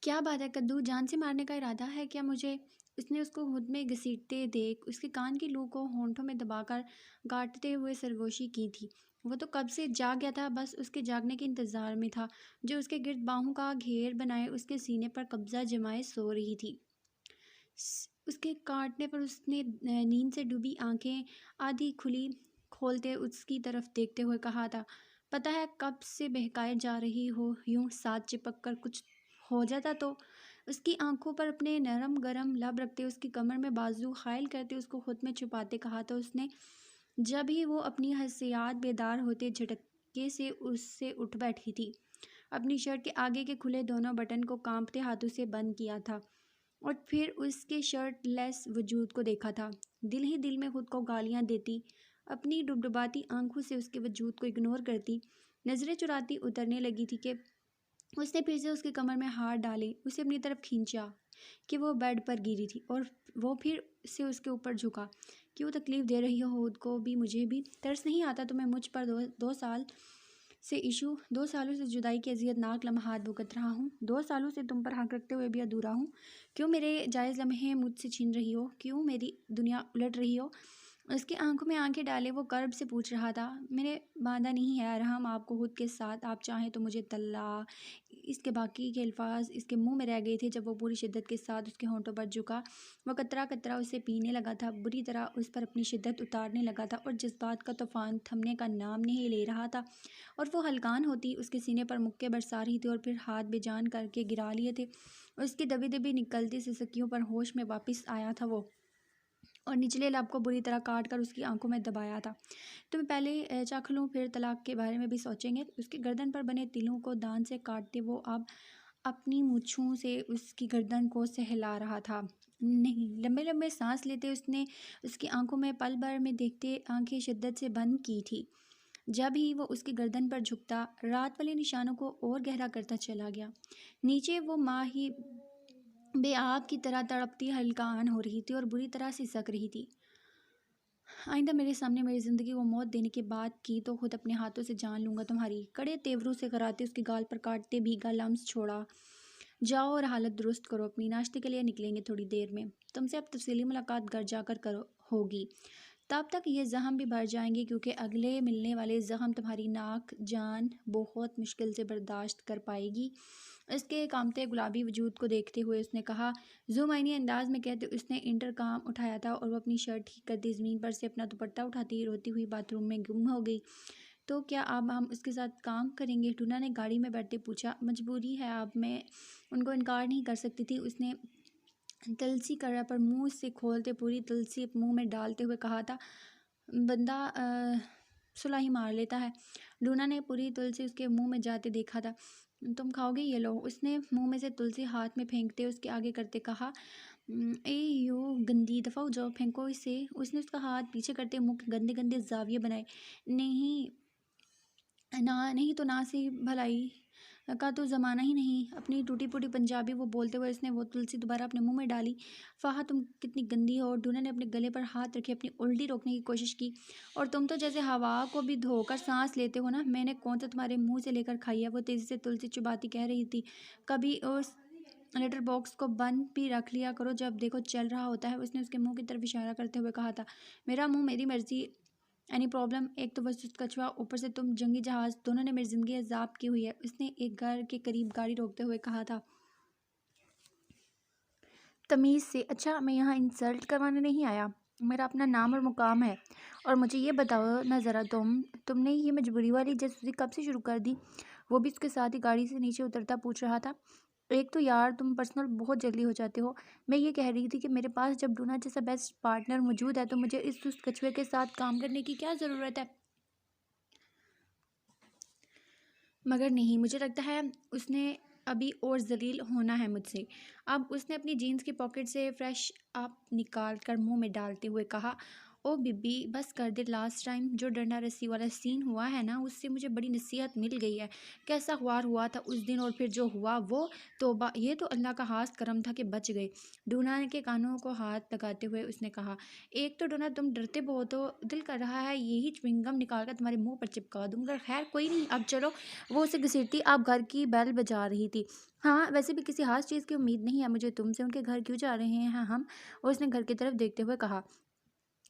کیا بات ہے کدو، جان سے مارنے کا ارادہ ہے کیا مجھے؟ اس نے اس کو خود میں گھسیٹتے دیکھ اس کے کان کی لو کو ہونٹوں میں دبا کر گاٹتے ہوئے سرگوشی کی تھی۔ وہ تو کب سے جاگ گیا تھا، بس اس کے جاگنے کے انتظار میں تھا، جو اس کے گرد باہوں کا گھیر بنائے اس کے سینے پر قبضہ جمائے سو رہی تھی۔ اس کے کاٹنے پر اس نے نیند سے ڈوبی آنکھیں آدھی کھلی کھولتے اس کی طرف دیکھتے ہوئے کہا تھا، پتہ ہے کب سے بہکائے جا رہی ہو، یوں ساتھ چپک کر کچھ ہو جاتا تو۔ اس کی آنکھوں پر اپنے نرم گرم لب رکھتے، اس کی کمر میں بازو خائل کرتے، اس کو خود میں چھپاتے کہا تو اس نے، جب ہی وہ اپنی حسیات بیدار ہوتے جھٹکے سے اس سے اٹھ بیٹھی تھی، اپنی شرٹ کے آگے کے کھلے دونوں بٹن کو کانپتے ہاتھوں سے بند کیا تھا اور پھر اس کے شرٹ لیس وجود کو دیکھا تھا، دل ہی دل میں خود کو گالیاں دیتی، اپنی ڈبڈباتی آنکھوں سے اس کے وجود کو اگنور کرتی، نظریں چراتی اترنے لگی تھی کہ اس نے پھر سے اس کی کمر میں ہاتھ ڈالے، اسے اپنی طرف کھینچا کہ وہ بیڈ پر گری تھی، اور وہ پھر سے اس کے اوپر جھکا کہ وہ تکلیف دے رہی ہو خود کو بھی مجھے بھی، ترس نہیں آتا تمہیں مجھ پر؟ دو سال سے ایشو، 2 سالوں سے جدائی کے اذیت ناک لمحات بھگت رہا ہوں، 2 سالوں سے تم پر حق رکھتے ہوئے بھی ادھورا ہوں، کیوں میرے جائز لمحے مجھ سے چھین رہی ہو، کیوں میری دنیا الٹ رہی ہو؟ اس کی آنکھوں میں آنکھیں ڈالے وہ کرب سے پوچھ رہا تھا، میں نے باندھا نہیں ہے ارحم آپ کو خود کے ساتھ، آپ چاہیں تو مجھے طلاق۔ اس کے باقی کے الفاظ اس کے منہ میں رہ گئے تھے جب وہ پوری شدت کے ساتھ اس کے ہونٹوں پر جھکا، وہ قطرہ قطرہ اسے پینے لگا تھا، بری طرح اس پر اپنی شدت اتارنے لگا تھا، اور جذبات کا طوفان تھمنے کا نام نہیں لے رہا تھا، اور وہ ہلکان ہوتی اس کے سینے پر مکے برسا رہی تھی اور پھر ہاتھ بے جان کر کے گرا لیے تھے، اس کی دبی دبی نکلتی سسکیوں پر ہوش میں واپس آیا تھا وہ، اور نچلے لب کو بری طرح کاٹ کر اس کی آنکھوں میں دبایا تھا۔ تمہیں پہلے چکھ لوں پھر طلاق کے بارے میں بھی سوچیں گے۔ اس کی گردن پر بنے تلوں کو دان سے کاٹتے وہ اب اپنی مونچھوں سے اس کی گردن کو سہلا رہا تھا۔ نہیں، لمبے لمبے سانس لیتے اس نے اس کی آنکھوں میں پل بھر میں دیکھتے آنکھیں شدت سے بند کی تھی، جب ہی وہ اس کی گردن پر جھکتا رات والے نشانوں کو اور گہرا کرتا چلا گیا۔ نیچے وہ ماں ہی بے آب کی طرح تڑپتی ہلکان ہو رہی تھی اور بری طرح سسک رہی تھی۔ آئندہ میرے سامنے میری زندگی کو موت دینے کی بات کی تو خود اپنے ہاتھوں سے جان لوں گا تمہاری، کڑے تیوروں سے کراتے اس کے گال پر کاٹتے بھیگا لمس چھوڑا، جاؤ اور حالت درست کرو اپنی، ناشتے کے لیے نکلیں گے تھوڑی دیر میں، تم سے اب تفصیلی ملاقات گھر جا کر ہوگی، تب تک یہ زخم بھی بھر جائیں گے کیونکہ اگلے ملنے والے زخم تمہاری ناک جان بہت مشکل سے برداشت کر پائے گی۔ اس کے کامتے گلابی وجود کو دیکھتے ہوئے اس نے کہا، ذو معنی انداز میں کہتے اس نے انٹرکام اٹھایا تھا اور وہ اپنی شرٹ ٹھیک کرتی زمین پر سے اپنا دوپٹہ اٹھاتی روتی ہوئی باتھ روم میں گم ہو گئی۔ تو کیا اب ہم اس کے ساتھ کام کریں گے؟ ٹونا نے گاڑی میں بیٹھتے پوچھا۔ مجبوری ہے اب، میں ان کو انکار نہیں کر سکتی تھی، اس نے تلسی کرڑا پر منہ سے کھولتے پوری تلسی منہ میں ڈالتے ہوئے کہا تھا، بندہ صلہ ہی مار لیتا ہے۔ ڈونا نے پوری تلسی اس کے منہ میں جاتے دیکھا تھا۔ تم کھاؤ گے؟ یہ لو، اس نے منہ میں سے تلسی ہاتھ میں پھینکتے اس کے آگے کرتے کہا، اے یو گندی، دفعہ ہو جاؤ، پھینکو اسے۔ اس نے اس کا ہاتھ پیچھے کرتے منہ کے گندے گندے زاویے بنائے۔ نہیں تو نہ سی بھلائی کا تو زمانہ ہی نہیں، اپنی ٹوٹی پھوٹی پنجابی وہ بولتے ہوئے اس نے وہ تلسی دوبارہ اپنے منہ میں ڈالی۔ فاہا تم کتنی گندی ہو۔ ڈونا نے اپنے گلے پر ہاتھ رکھے اپنی الٹی روکنے کی کوشش کی، اور تم تو جیسے ہوا کو بھی دھو کر سانس لیتے ہو نا، میں نے کون سا تمہارے منہ سے لے کر کھائی ہے؟ وہ تیزی سے تلسی چباتی کہہ رہی تھی، کبھی اس لیٹر باکس کو بند بھی رکھ لیا کرو جب دیکھو چل رہا ہوتا ہے۔ اس نے اس کے منہ کی طرف اشارہ کرتے ہوئے کہا تھا، میرا منہ میری مرضی، اینی پرابلم؟ ایک تو وسط کچھوا، اوپر سے تم جنگی جہاز، دونوں نے میری زندگی عذاب کی ہوئی ہے۔ اس نے ایک گھر کے قریب گاڑی روکتے ہوئے کہا تھا تمیز سے، اچھا میں یہاں انسلٹ کروانے نہیں آیا، میرا اپنا نام اور مقام ہے، اور مجھے یہ بتاؤ نا ذرا، تم نے یہ مجبوری والی جاسوسی کب سے شروع کر دی؟ وہ بھی اس کے ساتھ ہی گاڑی سے نیچے اترتا پوچھ رہا تھا۔ ایک تو یار تم پرسنل بہت جلدی ہو جاتے ہو، میں یہ کہہ رہی تھی کہ میرے پاس جب ڈونا جیسا بیسٹ پارٹنر موجود ہے تو مجھے اس سست کچھوے کے ساتھ کام کرنے کی کیا ضرورت ہے؟ مگر نہیں، مجھے لگتا ہے اس نے ابھی اور ذلیل ہونا ہے مجھ سے۔ اب اس نے اپنی جینز کی پاکٹ سے فریش اپ نکال کر منہ میں ڈالتے ہوئے کہا، ओ बीबी बस कर दे, लास्ट टाइम जो डंडा रस्सी वाला सीन हुआ है ना, उससे मुझे बड़ी नसीहत मिल गई है। कैसा ख्वार हुआ था उस दिन और फिर जो हुआ वो, तौबा, ये तो अल्लाह का खास करम था कि बच गए। डोना के कानों को हाथ लगाते हुए उसने कहा, एक तो डोना तुम डरते बहुत हो, दिल कर रहा है यही च्युइंगम निकाल कर तुम्हारे मुंह पर चिपका दूँ, मगर खैर कोई नहीं, अब चलो। वो उसे घसीटती आप घर की बेल बजा रही थी। हाँ, वैसे भी किसी खास चीज़ की उम्मीद नहीं है मुझे तुमसे, उनके घर क्यों जा रहे हैं हम? और उसने घर की तरफ देखते हुए कहा,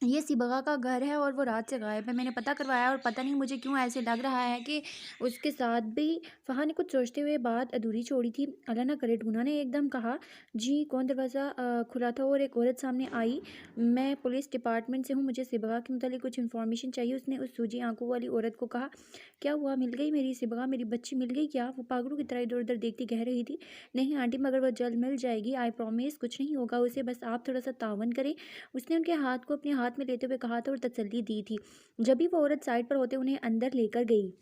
ये सिबगा का घर है और वो रात से गायब है। मैंने पता करवाया और पता नहीं मुझे क्यों ऐसे लग रहा है कि उसके साथ भी। फहा ने कुछ सोचते हुए बात अधूरी छोड़ी थी। अल्लाह ना करे, ढूंढा ने एकदम कहा, जी कौन? दरवाज़ा खुला था और एक औरत सामने आई। मैं पुलिस डिपार्टमेंट से हूँ, मुझे सिबगा के मुतालिक कुछ इन्फॉर्मेशन चाहिए। उसने उस सूजी आंखों वाली औरत को कहा, क्या हुआ? मिल गई मेरी सिबगा, मेरी बच्ची मिल गई क्या? वो पागलों की तरह इधर उधर देखती कह रही थी, नहीं आंटी, मगर वो जल्द मिल जाएगी, आई प्रॉमिस, कुछ नहीं होगा उसे, बस आप थोड़ा सा तावन करें। उसने उनके हाथ को अपने हाथ में लेते हुए कहा था और तसल्ली दी थी। जब भी वो औरत साइड पर होते उन्हें अंदर लेकर गई।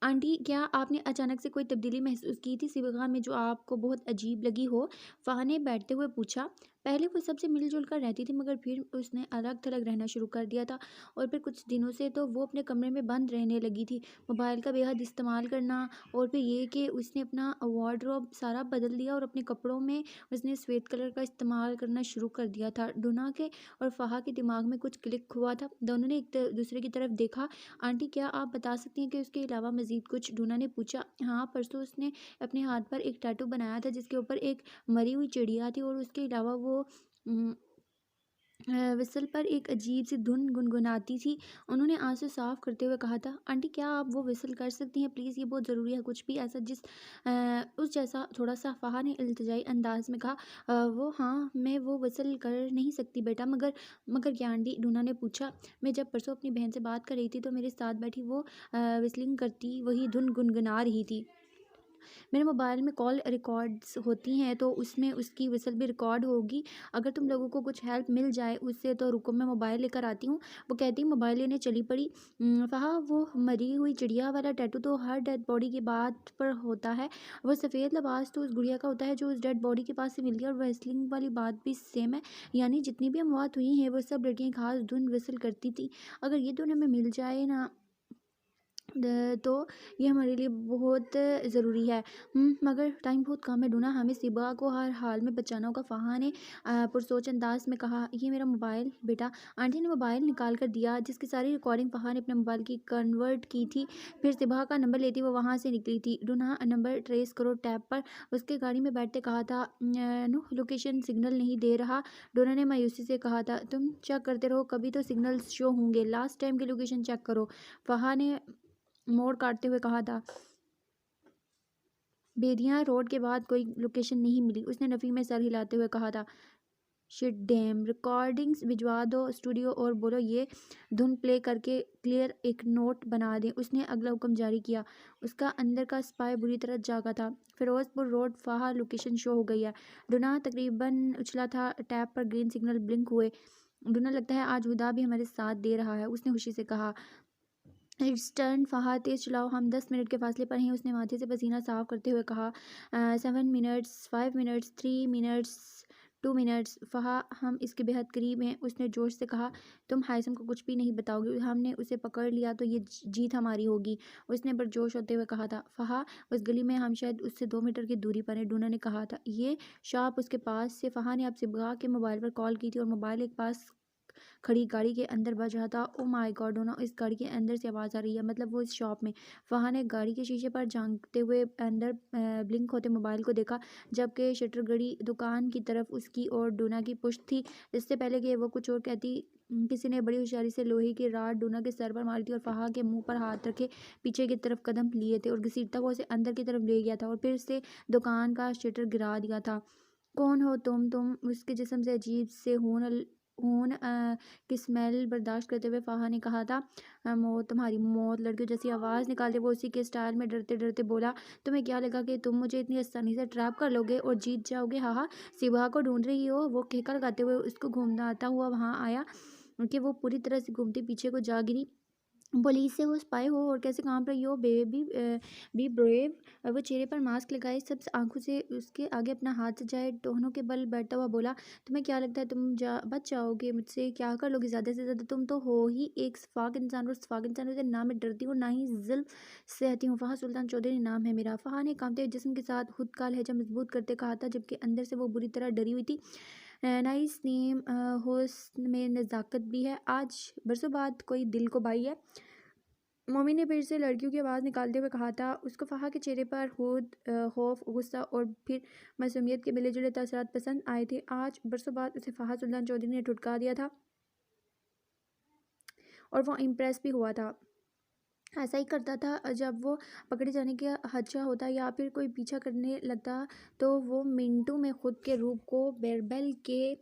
आंटी, क्या आपने अचानक से कोई तब्दीली महसूस की थी सिबगा में जो आपको बहुत अजीब लगी हो? फ़ाह ने बैठते हुए पूछा। पहले वो सबसे मिलजुल कर रहती थी, मगर फिर उसने अलग थलग रहना शुरू कर दिया था, और फिर कुछ दिनों से तो वो अपने कमरे में बंद रहने लगी थी, मोबाइल का बेहद इस्तेमाल करना, और फिर ये कि उसने अपना वार्डरोब सारा बदल दिया और अपने कपड़ों में उसने सफ़ेद कलर का इस्तेमाल करना शुरू कर दिया था। डुना के और फ़ाह के दिमाग में कुछ क्लिक हुआ था। दोनों ने एक दूसरे की तरफ देखा। आंटी, क्या आप बता सकती हैं कि उसके अलावा मज़ीद कुछ? डूना ने पूछा। हाँ, परसों उसने अपने हाथ पर एक टैटू बनाया था जिसके ऊपर एक मरी हुई चिड़िया थी, और उसके अलावा वो विसल पर एक अजीब सी धुन गुनगुनाती थी। उन्होंने आंसू साफ करते हुए कहा था, आंटी क्या आप वो विसल कर सकती हैं प्लीज़? ये बहुत ज़रूरी है, कुछ भी ऐसा उस जैसा थोड़ा सा। फ़ाहा ने इल्तिजाई अंदाज में कहा, वो हाँ, मैं वो विसल कर नहीं सकती बेटा, मगर मगर क्या आंटी? डूना ने पूछा। मैं जब परसों अपनी बहन से बात कर रही थी तो मेरे साथ बैठी वो विसलिंग करती वही धुन गुनगुना रही थी। मेरे मोबाइल में कॉल रिकॉर्ड्स होती हैं तो उसमें उसकी विसल भी रिकॉर्ड होगी। अगर तुम लोगों को कुछ हेल्प मिल जाए उससे तो रुको, मैं मोबाइल लेकर आती हूँ। वो कहती मोबाइल लेने चली पड़ी। फ़हा, वो मरी हुई चिड़िया वाला टैटू तो हर डेड बॉडी की बात पर होता है। वो सफ़ेद लिबास तो उस गुड़िया का होता है जो उस डेड बॉडी के पास से मिल गया, और रेसलिंग वाली बात भी सेम है। यानी जितनी भी अमवात हुई हैं वो सब लड़कियाँ खास धुन विसल करती थी। अगर ये दोनों हमें मिल जाए ना तो ये हमारे लिए बहुत ज़रूरी है। मगर टाइम बहुत कम है डूना, हमें सिबा को हर हाल में बचाना होगा। फ़ाहा ने पुरसोच अंदाज में कहा, ये मेरा मोबाइल बेटा। आंटी ने मोबाइल निकाल कर दिया जिसकी सारी रिकॉर्डिंग फ़ाहा ने अपने मोबाइल की कन्वर्ट की थी। फिर सिबा का नंबर लेती वो वहाँ से निकली थी। डूना, नंबर ट्रेस करो टैब पर। उसके गाड़ी में बैठते कहा था। नो, लोकेशन सिग्नल नहीं दे रहा। डोना ने मायूसी से कहा था, तुम चेक करते रहो, कभी तो सिग्नल्स शो होंगे, लास्ट टाइम की लोकेशन चेक करो। फ़ाहा ने मोड़ काटते हुए कहा था। बेदिया रोड के बाद कोई लोकेशन नहीं मिली। उसने नफ़ी में सर हिलाते हुए कहा था, शिट डैम, रिकॉर्डिंग्स भिजवा दो स्टूडियो और बोलो ये धुन प्ले करके क्लियर एक नोट बना दें। उसने अगला हुक्म जारी किया। उसका अंदर का स्पाई बुरी तरह जागा था। फिरोजपुर रोड, फ़ाहा, लोकेशन शो हो गई है। डुना तकरीबन उछला था। टैब पर ग्रीन सिग्नल ब्लिंक हुए। डुना, लगता है आज हुदा भी हमारे साथ दे रहा है, उसने खुशी से कहा। It's turn. फ़ाहा, तेज़ चलाओ, हम 10 मिनट के फासले पर हैं। उसने माथे से पसीना साफ करते हुए कहा। 7 मिनट्स, 5 मिनट्स, 3 मिनट्स, 2 मिनट्स। फ़ाहा, हम इसके बेहद करीब हैं, उसने जोश से कहा। तुम हाइसम को कुछ भी नहीं बताओगे? हमने उसे पकड़ लिया तो ये जीत हमारी होगी, उसने पुरजोश होते हुए कहा था। फ़ाहा, उस गली में हम शायद उससे 2 मीटर की दूरी पर हैं, डूना ने कहा था। ये शॉप उसके पास से। फ़ाहा ने अब सिबगा के मोबाइल पर कॉल की थी और मोबाइल एक पास खड़ी गाड़ी के अंदर बज रहा था। ओ माय गॉड, डोना, इस गाड़ी के अंदर से आवाज़ आ रही है, मतलब वो इस शॉप में। फ़ाहा ने गाड़ी के शीशे पर झांकते हुए अंदर ब्लिंक होते मोबाइल को देखा, जबकि शटर गड़ी दुकान की तरफ उसकी और डोना की पुश्त थी। इससे पहले कि वो कुछ और कहती, किसी ने बड़ी होशियारी से लोहे की राड डोना के सर पर मारी थी और फ़ाहा के मुंह पर हाथ रखे पीछे की तरफ कदम लिए थे और घसीटता हुआ उसे अंदर की तरफ ले गया था और फिर से दुकान का शटर गिरा दिया था। कौन हो तुम? उसके जिस्म से अजीब से खून की स्मेल बर्दाश्त करते हुए फ़ाहा ने कहा था। मौत, तुम्हारी मौत। लड़कियों जैसी आवाज़ निकालते वो उसी के स्टाइल में डरते डरते बोला, तुम्हें क्या लगा कि तुम मुझे इतनी आसानी से ट्रैप कर लोगे और जीत जाओगे? हाँ हाँ, सिबा को ढूंढ रही हो? वो ठेका लगाते हुए उसको घूमता हुआ वहाँ आया कि वो पूरी तरह से घूमते पीछे को जा गिरी। पुलिस से हो, स्पाई हो और कैसे काम रही हो, बेबी बी ब्रेव। वो चेहरे पर मास्क लगाए, सब आंखों से उसके आगे अपना हाथ सजाए, टोहनों के बल बैठता हुआ बोला, तुम्हें क्या लगता है तुम बच जाओगे मुझसे? क्या कर लोगे ज़्यादा से ज़्यादा? तुम तो हो ही एक सफाक इंसान, और सफाक इंसान से ना मैं डरती हूँ ना ही जुल्म सहती हूँ। फ़हा सुल्तान चौधरी नाम है मेरा। फ़हा ने कांपते हुए जिस्म के साथ खुद का लहजा मजबूत करते कहा था, जबकि अंदर से वो बुरी तरह डरी हुई थी। नाइस नेम, हुस्न में नज़ाकत भी है। आज बरसों बाद कोई दिल को भाई है। मम्मी ने फिर से लड़कियों की आवाज़ निकालते हुए कहा था। उसको फ़हा के चेहरे पर खुद खौफ, गुस्सा और फिर मासूमियत के मिले जुले तासरात पसंद आए थे। आज बरसों बाद उसे फ़हा सुल्तान चौधरी ने ठुठका दिया था और वो इम्प्रेस भी हुआ था। ऐसा ही करता था जब वो पकड़े जाने का खदशा होता या फिर कोई पीछा करने लगता, तो वो मिनटों में खुद के रूप को बेरबल के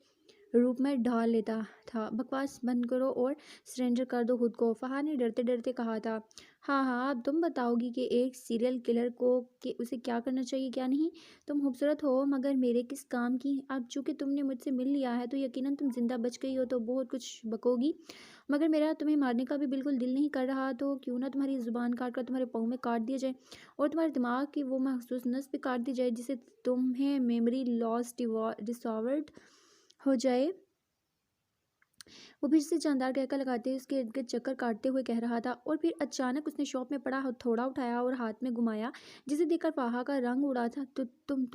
रूप में ढाल लेता था। बकवास बंद करो और सरेंडर कर दो खुद को, फ़हा ने डरते डरते कहा था। हाँ हाँ, अब तुम बताओगी कि एक सीरियल किलर को कि उसे क्या करना चाहिए क्या नहीं। तुम खूबसूरत हो मगर मेरे किस काम की? अब चूंकि तुमने मुझसे मिल लिया है तो यकीनन तुम जिंदा बच गई हो, तो बहुत कुछ बकोगी। मगर मेरा तुम्हें मारने का भी बिल्कुल दिल नहीं कर रहा, तो क्यों ना तुम्हारी ज़ुबान काट कर तुम्हारे पाँव में काट दिया जाए, और तुम्हारे दिमाग की वो महसूस नस भी काट दी जाए जिसे तुम्हें मेमोरी लॉस डिसऑर्डर हो जाए। वो फिर से जानदार कहकर लगाते हुए उसके इर्द गिर्द चक्कर काटते हुए कह रहा था, और फिर अचानक उसने शॉप में पड़ा हथौड़ा उठाया और हाथ में घुमाया, जिसे देखकर फाहा का रंग उड़ा था। तो तुम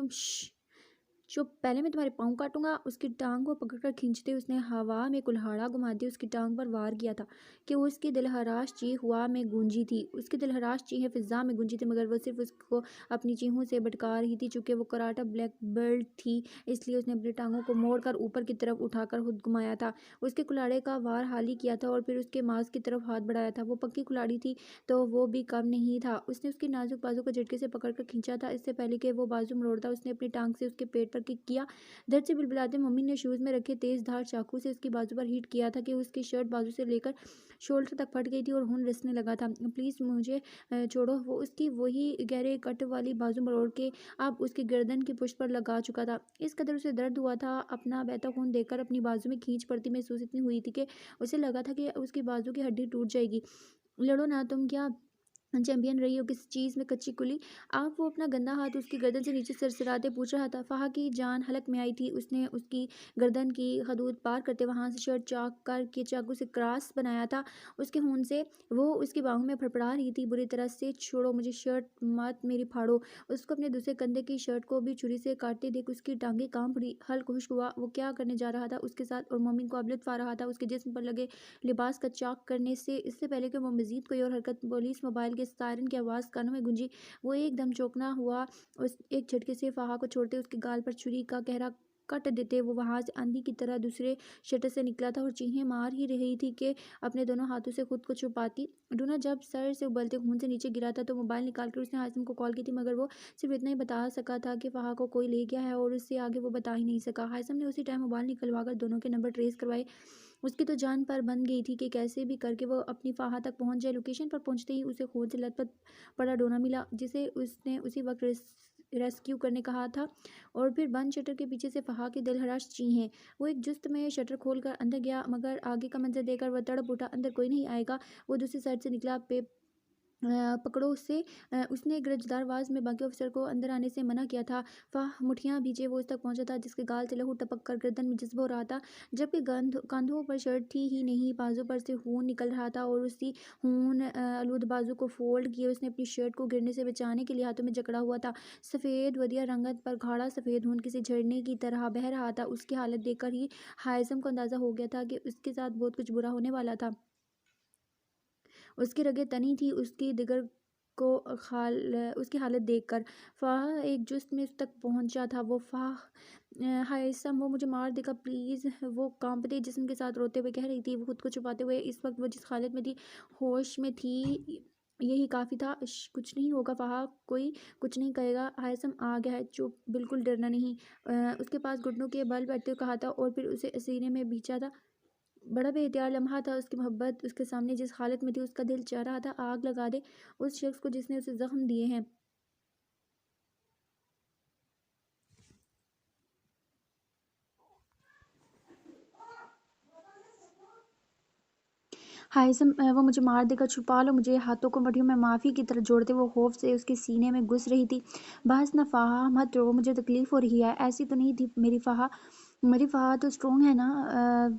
चुप, पहले मैं तुम्हारे पाँव काटूंगा। उसकी टांग को पकड़कर खींचते उसने हवा में कुल्हाड़ा घुमाते उसकी टांग पर वार किया था कि उसकी दिलहराश चीख हुआ में गूंजी थी। उसकी दिलहराश चीखें फिजा में गूंजी थी, मगर वो सिर्फ उसको अपनी चीखों से भटका रही थी। चूंकि वो कराटा ब्लैक बेल्ट थी, इसलिए उसने अपनी टांगों को मोड़कर ऊपर की तरफ उठाकर खुद घुमाया था। उसके कुल्हाड़े का वार हाली किया था और फिर उसके मांस की तरफ हाथ बढ़ाया था। वो पक्की कुल्हाड़ी थी तो वो भी कम नहीं था। उसने उसकी नाजुक बाजू को झटके से पकड़कर खींचा था। इससे पहले कि वो बाजू मरोड़ता, उसने अपनी टांग से उसके पेट पर किक किया। दर्द से बिलबिलाते मम्मी ने शूज़ में रखे तेज धार चाकू से उसकी बाजू पर हिट किया था कि उसकी शर्ट बाजू से लेकर शोल्डर तक फट गई थी और खून रिसने लगा था। प्लीज़ मुझे छोड़ो। वो उसकी वही गहरे कट वाली बाजू मरोड़ के अब उसकी गर्दन की पुष्ट पर लगा चुका था। इस कदर उसे दर्द हुआ था, अपना बहता खून देखकर अपनी बाजू में खींच पड़ती महसूस इतनी हुई थी कि उसे लगा था कि उसकी बाजू की हड्डी टूट जाएगी। लड़ो ना, तुम क्या चैंपियन रही हो किसी चीज़ में, कच्ची कुली? आप, वो अपना गंदा हाथ उसकी गर्दन से नीचे सरसराते पूछ रहा था। फ़हा की जान हलक में आई थी। उसने उसकी गर्दन की हदूद पार करते वहाँ से शर्ट चाक कर के चाकू से क्रॉस बनाया था। उसके खून से वो उसकी बाहों में फड़फड़ा रही थी बुरी तरह से। छोड़ो मुझे, शर्ट मत मेरी फाड़ो। उसको अपने दूसरे कंधे की शर्ट को भी छुरी से काटते देख उसकी टांगें कांप उठी। हल्क खुश्क हुआ। वो क्या करने जा रहा था उसके साथ, और मम्मी को अब लुत्फ आ रहा था उसके जिस्म पर लगे लिबास का चाक करने से। इससे पहले कि वो मजीद कोई और हरकत, पुलिस मोबाइल के सायरन की आवाज़ कानों में गूंजी। वो एकदम चौंकना हुआ। उस एक झटके से फ़हा को छोड़ते उसके गाल पर छुरी का गहरा कट देते वो वहाँ से आंधी की तरह दूसरे शटर से निकला था, और चीखें मार ही रही थी कि अपने दोनों हाथों से खुद को छुपाती। डूना जब सर से उबलते खून से नीचे गिरा था तो मोबाइल निकाल कर उसने हाशिम को कॉल की थी, मगर वो सिर्फ इतना ही बता सका था कि फ़हा को कोई ले गया है, और उससे आगे वो बता ही नहीं सका। हाशिम ने उसी टाइम मोबाइल निकलवा कर दोनों के नंबर ट्रेस करवाए। उसकी तो जान पर बन गई थी कि कैसे भी करके वो अपनी फ़ाहा तक पहुंच जाए। लोकेशन पर पहुंचते ही उसे खून से लथपथ पड़ा डोना मिला, जिसे उसने उसी वक्त रेस्क्यू करने कहा था। और फिर बंद शटर के पीछे से फ़हा की दिलहराश चीखें। वो एक जुस्त में शटर खोलकर अंदर गया, मगर आगे का मंजर देखकर वह तड़प उठा। अंदर कोई नहीं आएगा। वो दूसरी साइड से निकला। पकड़ो उससे। उसने गरजदार आवाज़ में बाकी ऑफिसर को अंदर आने से मना किया था। फाह मुठियाँ भीजे वो उस तक पहुंचा था, जिसके गाल से लहू टपक कर गर्दन में जज्ब हो रहा था, जबकि कंधों पर शर्ट थी ही नहीं, बाजू पर से खून निकल रहा था। और उसी खून आलूद बाजू को फोल्ड किए उसने अपनी शर्ट को गिरने से बचाने के लिए हाथों में जकड़ा हुआ था। सफ़ेद वदिया रंगत पर गाढ़ा सफ़ेद खून किसी झरने की तरह बह रहा था। उसकी हालत देखकर ही हायसम को अंदाज़ा हो गया था कि उसके साथ बहुत कुछ बुरा होने वाला था। उसकी रगें तनी थी। उसकी दिगर को उसकी हालत देखकर फ़ाह एक जुस्त में उस तक पहुंचा था। वो हायसम, वो मुझे मार देगा प्लीज़, वो कांपते जिस्म के साथ रोते हुए कह रही थी। वो खुद को छुपाते हुए इस वक्त वो जिस हालत में थी, होश में थी, यही काफ़ी था। कुछ नहीं होगा फ़ाह, कोई कुछ नहीं कहेगा। हायसम आ गया है, चुप, बिल्कुल डरना नहीं। उसके पास घुटनों के बल बैठते हुए कहा था, और फिर उसे सीने में भींचा था। बड़ा बेहतियार लम्हा था। उसकी मोहब्बत उसके सामने जिस हालत में थी, उसका दिल चाह रहा था आग लगा दे उस शख्स को जिसने उसे जख्म दिए हैं। वो मुझे मार देगा, छुपा लो मुझे। हाथों को मटियों में माफ़ी की तरह जोड़ते वो खौफ से उसके सीने में घुस रही थी। बस ना फ़ाहा, मत रो, मुझे तकलीफ़ हो रही है। ऐसी तो नहीं थी मेरी फ़ाहा तो स्ट्रोंग है ना।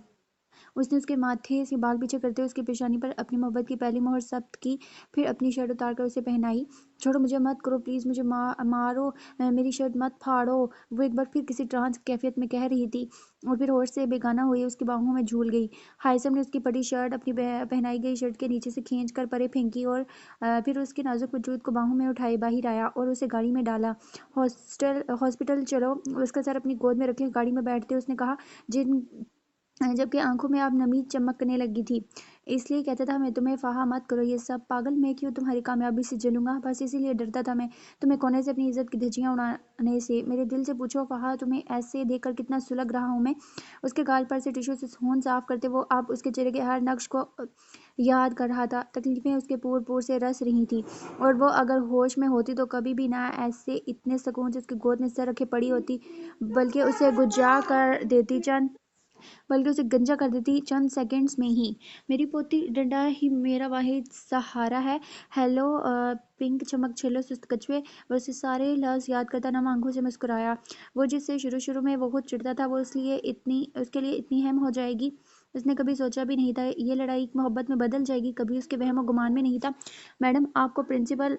उसने उसके माथे से बाल पीछे करते हुए उसकी पेशानी पर अपनी मोहब्बत की पहली मोहर जब्त की, फिर अपनी शर्ट उतार कर उसे पहनाई। छोड़ो मुझे, मत करो प्लीज़, मुझे मारो, मेरी शर्ट मत फाड़ो, वो एक बार फिर किसी ट्रांस कैफियत में कह रही थी, और फिर होश से बेगाना हुई उसकी बाहों में झूल गई। हाइसम ने उसकी फटी शर्ट अपनी पहनाई गई शर्ट के नीचे से खींच कर परे फेंकी, और फिर उसके नाजुक वजूद को बाहों में उठाए बाहर आया और उसे गाड़ी में डाला। हॉस्पिटल चलो, उसका सर अपनी गोद में रखे गाड़ी में बैठते उसने कहा, जिन जबकि आंखों में अब नमी चमकने लगी थी। इसलिए कहता था मैं तुम्हें, फ़ाहा मत करो ये सब। पागल, मैं क्यों तुम्हारी कामयाबी से जलूंगा? बस इसीलिए डरता था मैं तुम्हें कोने से अपनी इज्जत की धज्जियां उड़ाने से। मेरे दिल से पूछो फ़ाहा, तुम्हें ऐसे देखकर कितना सुलग रहा हूं मैं। उसके गाल पर से टिश्यू से खून साफ करते वो अब उसके चेहरे के हर नक्श को याद कर रहा था। तकलीफें उसके पूर पूर से रस रही थी, और वो अगर होश में होती तो कभी भी ना ऐसे इतने सुकून से उसकी गोद में सर रखे पड़ी होती, बल्कि उसे गुजा कर देती बल्कि उसे गंजा कर देती चंद सेकंड्स में ही। मेरी पोती डंडा ही मेरा वाहिद सहारा है। हेलो पिंक चमक छेलो सुस्त कछुए। वो उसे सारे लफ्ज़ याद करता नम आंखों से मुस्कुराया। वो जिससे शुरू शुरू में वो खुद चिढ़ता था, वो उसके लिए इतनी अहम हो जाएगी, उसने कभी सोचा भी नहीं था। ये लड़ाई मोहब्बत में बदल जाएगी, कभी उसके वहम और गुमान में नहीं था। मैडम, आपको प्रिंसिपल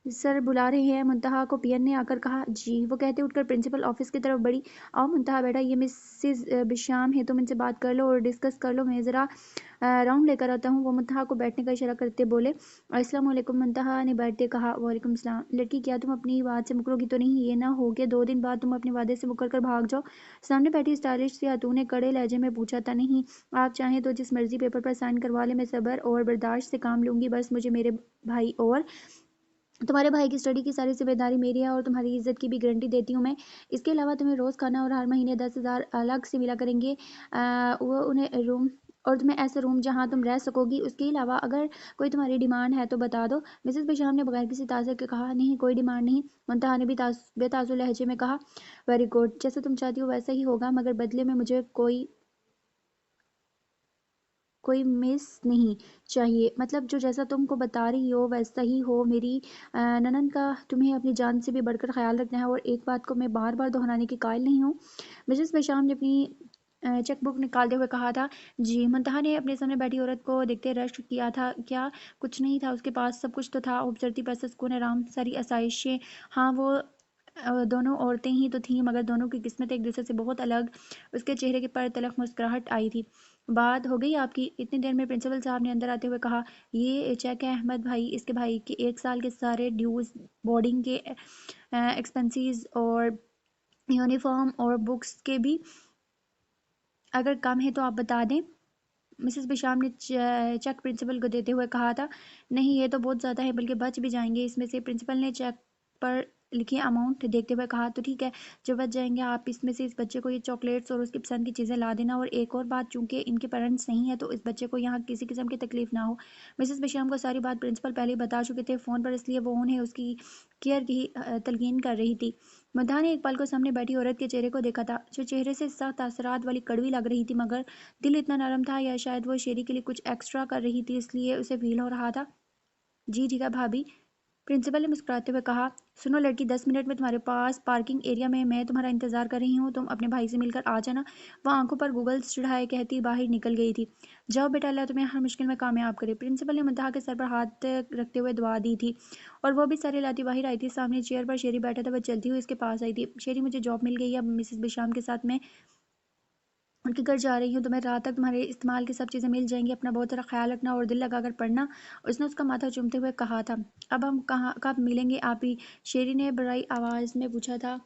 सर बुला रहे हैं, मुंतहा को पियन ने आकर कहा। जी, वो कहते उठकर प्रिंसिपल ऑफिस की तरफ बढ़ी। आओ मुंतहा बेटा, ये मिसेस बिशाम है, तुम इनसे बात कर लो और डिस्कस कर लो, मैं ज़रा राउंड लेकर आता हूँ। वो मुंतहा को बैठने का इशारा करते बोले। अस्सलाम वालेकुम, मुंतहा ने बैठते कहा। वालेकुम सलाम। लड़की, क्या तुम अपनी बात से मुकरोगी तो नहीं? ये ना हो कि 2 दिन बाद तुम अपने वादे से मुकर कर भाग जाओ। सामने बैठी स्टाइलिश सी खातून ने कड़े लहजे में पूछा था। नहीं, आप चाहें तो जिस मर्जी पेपर पर साइन करवा ले, मैं सब्र और बर्दाश्त से काम लूंगी। बस मुझे मेरे भाई और तुम्हारे भाई की स्टडी की सारी जिम्मेदारी मेरी है, और तुम्हारी इज्जत की भी गारंटी देती हूँ मैं। इसके अलावा तुम्हें रोज़ खाना और हर महीने 10,000 अलग से मिला करेंगे। वो उन्हें रूम, और तुम्हें ऐसे रूम जहाँ तुम रह सकोगी। उसके अलावा अगर कोई तुम्हारी डिमांड है तो बता दो। मिसेस बिशाम ने बगैर किसी तासर के कहा। नहीं, कोई डिमांड नहीं, मुंतहा ने भी बेतासुर लहजे में कहा। वेरी गुड, जैसा तुम चाहती हो वैसा ही होगा, मगर बदले में मुझे कोई मिस नहीं चाहिए। मतलब जो जैसा तुमको बता रही हो वैसा ही हो। मेरी ननद का तुम्हें अपनी जान से भी बढ़कर ख्याल रखना है, और एक बात को मैं बार बार दोहराने की कायल नहीं हूँ। मिसेस बेशाम ने अपनी चेक बुक निकालते हुए कहा था। जी, मुंतहा ने अपने सामने बैठी औरत को देखते रश्क किया था। क्या कुछ नहीं था उसके पास? सब कुछ तो था। खूबसूरती पर सुकून आराम, सारी आसाइशें। हाँ, वो दोनों औरतें ही तो थीं, मगर दोनों की किस्मत एक दूसरे से बहुत अलग। उसके चेहरे के पर तलख मुस्कुराहट आई थी। बात हो गई आपकी? इतनी देर में प्रिंसिपल साहब ने अंदर आते हुए कहा। ये चेक है अहमद भाई, इसके भाई के 1 साल के सारे ड्यूज, बोर्डिंग के एक्सपेंसेस और यूनिफॉर्म और बुक्स के भी। अगर कम है तो आप बता दें। मिसेस बिशाम ने चेक प्रिंसिपल को देते हुए कहा था। नहीं, ये तो बहुत ज़्यादा है, बल्कि बच भी जाएंगे इसमें से। प्रिंसिपल ने चेक पर लिखी अमाउंट देखते हुए कहा। तो ठीक है, जो बच जाएंगे आप इसमें से इस बच्चे को ये चॉकलेट्स और उसकी पसंद की चीज़ें ला देना। और एक और बात, चूंकि इनके पेरेंट्स नहीं है तो इस बच्चे को यहाँ किसी किस्म की तकलीफ ना हो। मिसेस बिशाम को सारी बात प्रिंसिपल पहले ही बता चुके थे फ़ोन पर, इसलिए वो उन्हें उसकी केयर की तलकीन कर रही थी। मधा ने एक पल को सामने बैठी औरत के चेहरे को देखा था, जो चेहरे से सख्त असरात वाली कड़वी लग रही थी, मगर दिल इतना नरम था, या शायद वो शेरी के लिए कुछ एक्स्ट्रा कर रही थी, इसलिए उसे फील हो रहा था। जी ठीक है भाभी, प्रिंसिपल ने मुस्कुराते हुए कहा। सुनो लड़की, 10 मिनट में तुम्हारे पास पार्किंग एरिया में मैं तुम्हारा इंतजार कर रही हूँ, तुम अपने भाई से मिलकर आ जाना। वो आंखों पर गूगल चढ़ाए कहती बाहर निकल गई थी। जाओ बेटा, अल्लाह तुम्हें हर मुश्किल में कामयाब करे। प्रिंसिपल ने मुंतहा के सर पर हाथ रखते हुए दुआ दी थी, और वो भी सारी लाती बाहर आई थी। सामने चेयर पर शेरी बैठा था, वह चलती हुई इसके पास आई थी। शेरी, मुझे जॉब मिल गई है, अब मिसेस बिशाम के साथ मैं उनके घर जा रही हूँ, तो मैं रात तक तुम्हारे इस्तेमाल की सब चीज़ें मिल जाएंगी। अपना बहुत सारा ख्याल रखना और दिल लगाकर पढ़ना। उसने उसका माथा चूमते हुए कहा था। अब हम कहाँ कब मिलेंगे आप ही? शेरी ने बड़ाई आवाज़ में पूछा था।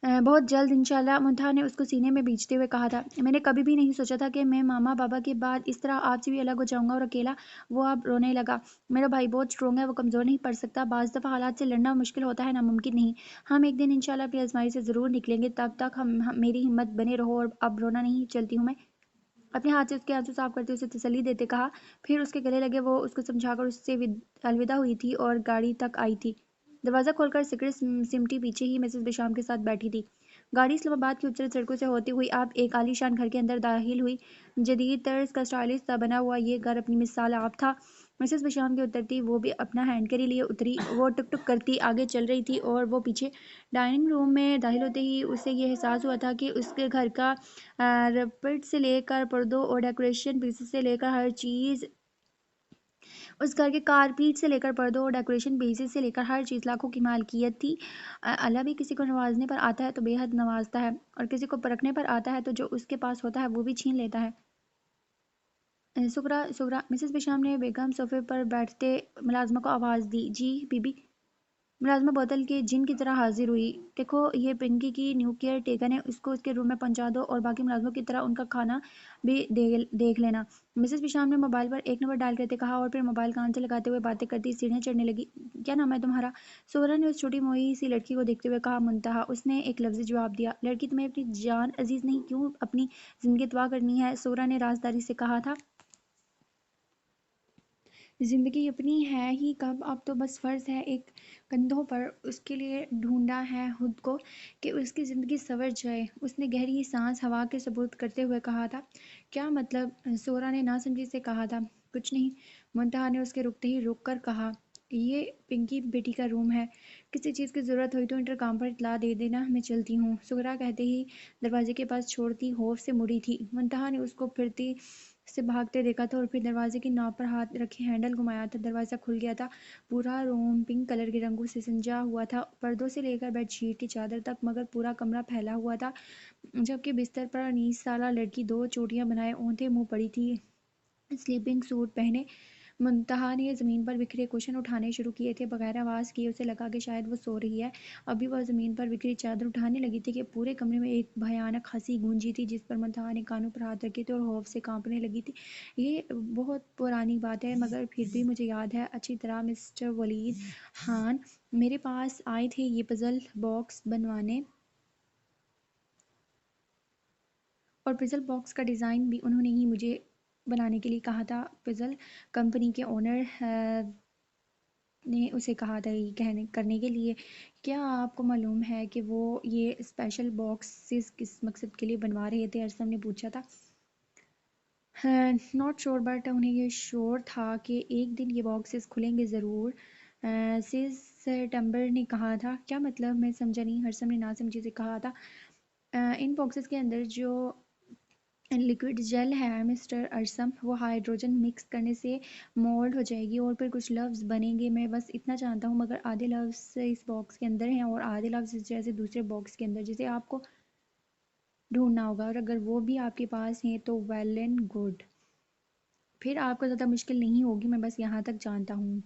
बहुत जल्द इंशाल्लाह, मुंतहा ने उसको सीने में बींचते हुए कहा था। मैंने कभी भी नहीं सोचा था कि मैं मामा बाबा के बाद इस तरह आपसे भी अलग हो जाऊंगा, और अकेला। वो अब रोने लगा। मेरा भाई बहुत स्ट्रोंग है, वो कमज़ोर नहीं पड़ सकता। बाज़ दफ़ा हालात से लड़ना मुश्किल होता है, नामुमकिन नहीं। हम एक दिन इंशाल्लाह अपनी आजमाई से ज़रूर निकलेंगे। तब तक मेरी हिम्मत बने रहो, और अब रोना नहीं, चलती हूँ मैं। अपने हाथ से उसके आंसू साफ करते उसे तसल्ली देते कहा। फिर उसके गले लगे वो उसको समझाकर उससे अलविदा हुई थी और गाड़ी तक आई थी। दरवाज़ा खोलकर सिगरेट सिमटी पीछे ही मिसेस बिशाम के साथ बैठी थी। گاڑی اسلام آباد کی خوبصورت سڑکوں سے ہوتی ہوئی آپ ایک عالیشان گھر کے اندر داخل ہوئی۔ جدید طرز کا اسٹائلش سا بنا ہوا یہ گھر اپنی مثال آپ تھا۔ مسز بشام کے اترتی وہ بھی اپنا ہینڈ کیری لیے اتری۔ وہ ٹک ٹک کرتی آگے چل رہی تھی اور وہ پیچھے۔ ڈائننگ روم میں داخل ہوتے ہی اسے یہ احساس ہوا تھا کہ اس کے گھر کا رپٹ سے لے کر پردوں اور ڈیکوریشن پیسز سے لے کر ہر چیز اس گھر کے کارپیٹ سے لے کر پردوں اور ڈیکوریشن پیسز سے لے کر ہر چیز لاکھوں کی مالکیت تھی۔ اللہ بھی کسی کو نوازنے پر آتا ہے تو بے حد نوازتا ہے، اور کسی کو پرکھنے پر آتا ہے تو جو اس کے پاس ہوتا ہے وہ بھی چھین لیتا ہے۔ سغرا مسز بشام نے بیگم صوفے پر بیٹھتے ملازمہ کو آواز دی۔ G B be. ملازمہ بوتل کے جن کی طرح حاضر ہوئی۔ دیکھو یہ پنکی کی نیو کیئر ٹیکن ہے، اس کو اس کے روم میں پہنچا دو اور باقی ملازموں کی طرح ان کا کھانا بھی دیکھ لینا۔ مسز بشام نے موبائل پر ایک نمبر ڈائل کرتے کہا اور پھر موبائل کان سے لگاتے ہوئے باتیں کرتی سیڑھیاں چڑھنے لگی۔ کیا نام ہے تمہارا؟ سغرا نے اس چھوٹی موئی سی لڑکی کو دیکھتے ہوئے کہا۔ منتہا۔ اس نے ایک لفظی جواب دیا۔ لڑکی تمہیں اپنی جان عزیز نہیں کیوں اپنی زندگی تباہ کرنی ہے؟ سغرا نے رازداری سے کہا تھا۔ زندگی اپنی ہے ہی کب، اب تو بس فرض ہے ایک کندھوں پر اس کے لیے ڈھونڈا ہے خود کو کہ اس کی زندگی سنور جائے۔ اس نے گہری سانس ہوا کے سپرد کرتے ہوئے کہا تھا۔ کیا مطلب؟ سغرا نے ناسمجھی سے کہا تھا۔ کچھ نہیں، منتہا نے اس کے رکتے ہی رک کر کہا۔ یہ پنکی بیٹی کا روم ہے، کسی چیز کی ضرورت ہوئی تو انٹرکام پر اطلاع دے دینا، میں چلتی ہوں۔ سغرا کہتے ہی دروازے کے پاس چھوڑتی خوف سے مڑی تھی۔ منتہا نے اس کو پھرتی سے بھاگتے دیکھا تھا اور پھر دروازے کی نوک پر ہاتھ رکھے ہینڈل گھمایا تھا۔ دروازہ کھل گیا تھا۔ پورا روم پنک کلر کے رنگوں سے سجا ہوا تھا، پردوں سے لے کر بیڈ شیٹ کی چادر تک، مگر پورا کمرہ پھیلا ہوا تھا، جبکہ بستر پر 19 سالہ لڑکی دو چوٹیاں بنائے اونھے منہ پڑی تھی، سلیپنگ سوٹ پہنے۔ منتہا نے زمین پر بکھرے کوشن اٹھانے شروع کیے تھے، بغیر آواز کیے اسے لگا کہ شاید وہ سو رہی ہے۔ ابھی وہ زمین پر بکھری چادر اٹھانے لگی تھی کہ پورے کمرے میں ایک بھیانک ہنسی گونجی تھی، جس پر منتہا نے کانوں پر ہاتھ رکھے تھے اور خوف سے کانپنے لگی تھی۔ یہ بہت پرانی بات ہے، مگر پھر بھی مجھے یاد ہے اچھی طرح۔ مسٹر ولید خان میرے پاس آئے تھے یہ پزل باکس بنوانے، اور پزل باکس کا ڈیزائن بھی انہوں نے ہی مجھے بنانے کے لیے کہا تھا۔ پزل کمپنی کے اونر نے اسے کہا تھا یہ کرنے کے لیے۔ کیا آپ کو معلوم ہے کہ وہ یہ اسپیشل باکسز کس مقصد کے لیے بنوا رہے تھے؟ ارسلان نے پوچھا تھا۔ ناٹ شور، بٹ انہیں یہ شور تھا کہ ایک دن یہ باکسز کھلیں گے ضرور۔ سپٹمبر نے کہا تھا۔ کیا مطلب؟ میں سمجھا نہیں، ہرسم نے ناسمجھی سے کہا تھا۔ ان باکسز کے اندر جو لیکوڈ جیل ہے مسٹر ارسم، وہ ہائیڈروجن مکس کرنے سے مولڈ ہو جائے گی اور پھر کچھ لفظ بنیں گے، میں بس اتنا جانتا ہوں، مگر آدھے لفظ اس باکس کے اندر ہیں اور آدھے لفظ جیسے دوسرے باکس کے اندر، جسے آپ کو ڈھونڈنا ہوگا، اور اگر وہ بھی آپ کے پاس ہیں تو ویل اینڈ گڈ، پھر آپ کو زیادہ مشکل نہیں ہوگی، میں بس یہاں تک جانتا ہوں۔